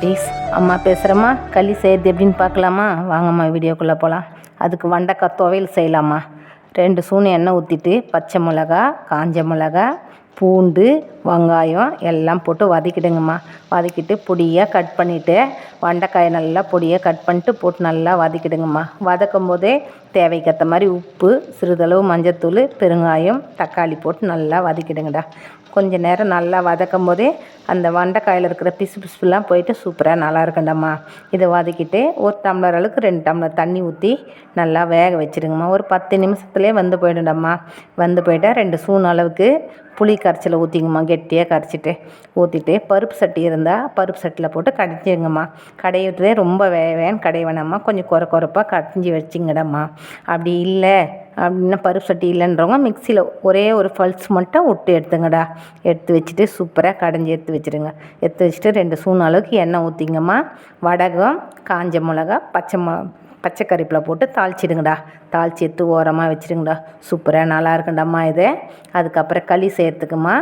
குட்டீஸ், அம்மா பேசுகிறேம்மா. களி செய்கிறது எப்படின்னு பார்க்கலாமா? வாங்கம்மா வீடியோக்குள்ளே போகலாம். அதுக்கு வெண்டைக்காய் துவையல் செய்யலாமா. 2 ஸ்பூன் எண்ணெய் ஊற்றிட்டு பச்சை மிளகா, காஞ்ச மிளகா, பூண்டு, வெங்காயம் எல்லாம் போட்டு வதக்கிடுங்கம்மா. வதக்கிட்டு பொடியாக கட் பண்ணிவிட்டு வெண்டைக்காயை நல்லா பொடியாக கட் பண்ணிட்டு போட்டு நல்லா வதக்கிடுங்கம்மா. வதக்கும் போதே தேவைக்கேற்ற மாதிரி உப்பு, சிறிதளவு மஞ்சத்தூள், பெருங்காயம், தக்காளி போட்டு நல்லா வதக்கிடுங்கடா. கொஞ்சம் நேரம் நல்லா வதக்கும் போதே அந்த வெண்டைக்காயில் இருக்கிற பிசு பிசுலாம் போயிட்டு சூப்பராக நல்லா இருக்குண்டம்மா. இதை வதக்கிட்டு 1 டம்ளர் அளவுக்கு 2 டம்ளர் தண்ணி ஊற்றி நல்லா வேக வச்சுருங்கம்மா. ஒரு 10 நிமிஷத்துலேயே வெந்து போய்டும்டம்மா. வெந்து போயிட்டால் 2 ஸ்பூன் அளவுக்கு புளி கரைச்சலை ஊற்றிங்கம்மா. கெட்டியாக கரைச்சிட்டு ஊற்றிட்டு பருப்பு சட்டி இருந்தால் பருப்பு சட்டியில் போட்டு கடைஞ்சிங்கம்மா. கடையிட்டதே ரொம்ப வேவேன்னு கடைய வேணாம்மா, கொஞ்சம் குறைப்பாக கடைஞ்சி வச்சிங்கடம்மா. அப்படி இல்லை அப்படின்னா பருப்பு சட்டி இல்லைன்றவங்க மிக்சியில் ஒரே ஒரு பல்ஸ் மட்டும் விட்டு எடுத்துங்கடா. எடுத்து வச்சுட்டு சூப்பராக கடைஞ்சி எடுத்து வச்சுருங்க. எடுத்து வச்சுட்டு 2 ஸ்பூன் அளவுக்கு எண்ணெய் ஊற்றிங்கம்மா. வடகம், காஞ்ச மிளகா, பச்சை கறிப்பில் போட்டு தாளிச்சிடுங்கடா. தாளிச்சி எடுத்து ஓரமாக வச்சுருங்கடா. சூப்பராக நல்லா இருக்குண்டம்மா இது. அதுக்கப்புறம் களி செய்கிறதுக்குமா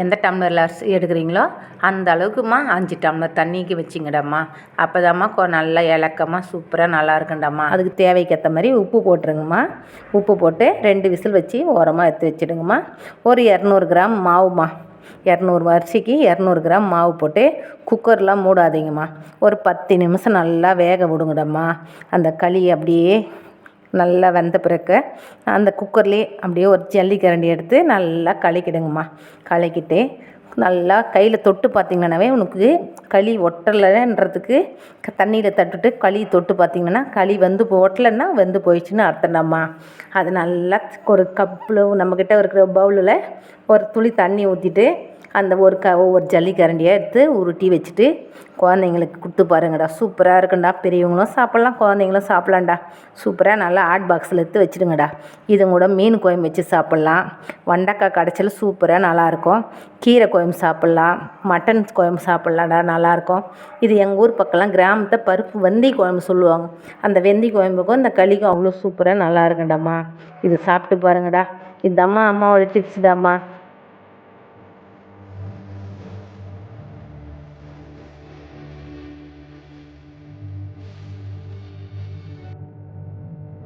எந்த டம்ளரில் அரிசி எடுக்கிறீங்களோ அந்த அளவுக்குமா 5 டம்ளர் தண்ணிக்கு வச்சிங்கடாம்மா. அப்போ தாம்மா நல்லா இலக்கமாக சூப்பராக நல்லா இருக்குண்டம்மா. அதுக்கு தேவைக்கேற்ற மாதிரி உப்பு போட்டுருங்கம்மா. உப்பு போட்டு 2 விசில் வச்சு ஓரமாக எடுத்து வச்சுடுங்கம்மா. ஒரு 200 கிராம் மாவுமா. 200 அரிசிக்கு 200 கிராம் மாவு போட்டு குக்கர்லாம் மூடாதீங்கம்மா. ஒரு 10 நிமிஷம் நல்லா வேக விடுங்கடம்மா. அந்த களி அப்படியே நல்லா வெந்த பிறகு அந்த குக்கர்லேயே அப்படியே ஒரு ஜல்லிக்கரண்டி எடுத்து நல்லா கலக்கிடுங்கம்மா. கலக்கிட்டு நல்லா கையில் தொட்டு பார்த்திங்கன்னாவே உனக்கு களி ஒட்டலைன்றதுக்கு தண்ணியில் தட்டுட்டு களி தொட்டு பார்த்திங்கன்னா களி ஒட்டலைன்னா வெந்து போயிடுச்சுன்னு அர்த்தம்டாம்மா. அது நல்லா ஒரு கப்பில் நம்மக்கிட்ட இருக்கிற பவுலில் ஒரு துளி தண்ணி ஊற்றிட்டு அந்த ஒவ்வொரு ஜல்லிக்கரண்டியாக எடுத்து உருட்டி வச்சுட்டு குழந்தைங்களுக்கு கொடுத்து பாருங்கடா. சூப்பராக இருக்குண்டா. பெரியவங்களும் சாப்பிட்லாம், குழந்தைங்களும் சாப்பிட்லாம்டா. சூப்பராக நல்லா ஹாட் பாக்ஸில் எடுத்து வச்சுடுங்கடா. இது கூட மீன் குழம்பு வச்சு சாப்பிட்லாம். வெண்டைக்காய் கடைச்சல் சூப்பராக நல்லாயிருக்கும். கீரை குழம்பு சாப்பிட்லாம், மட்டன் குழம்பு சாப்பிட்லாம்டா, நல்லாயிருக்கும். இது எங்கள் ஊர் பக்கம்லாம் கிராமத்தை பருப்பு வெந்தி குழம்பு சொல்லுவாங்க. அந்த வெந்தி குழம்புக்கும் இந்த களிக்கும் அவ்வளோ சூப்பராக நல்லா இருக்குண்டாம்மா. இது சாப்பிட்டு பாருங்கடா. இதுதாம்மா அம்மாவோட டிப்ஸ் தாம்மா.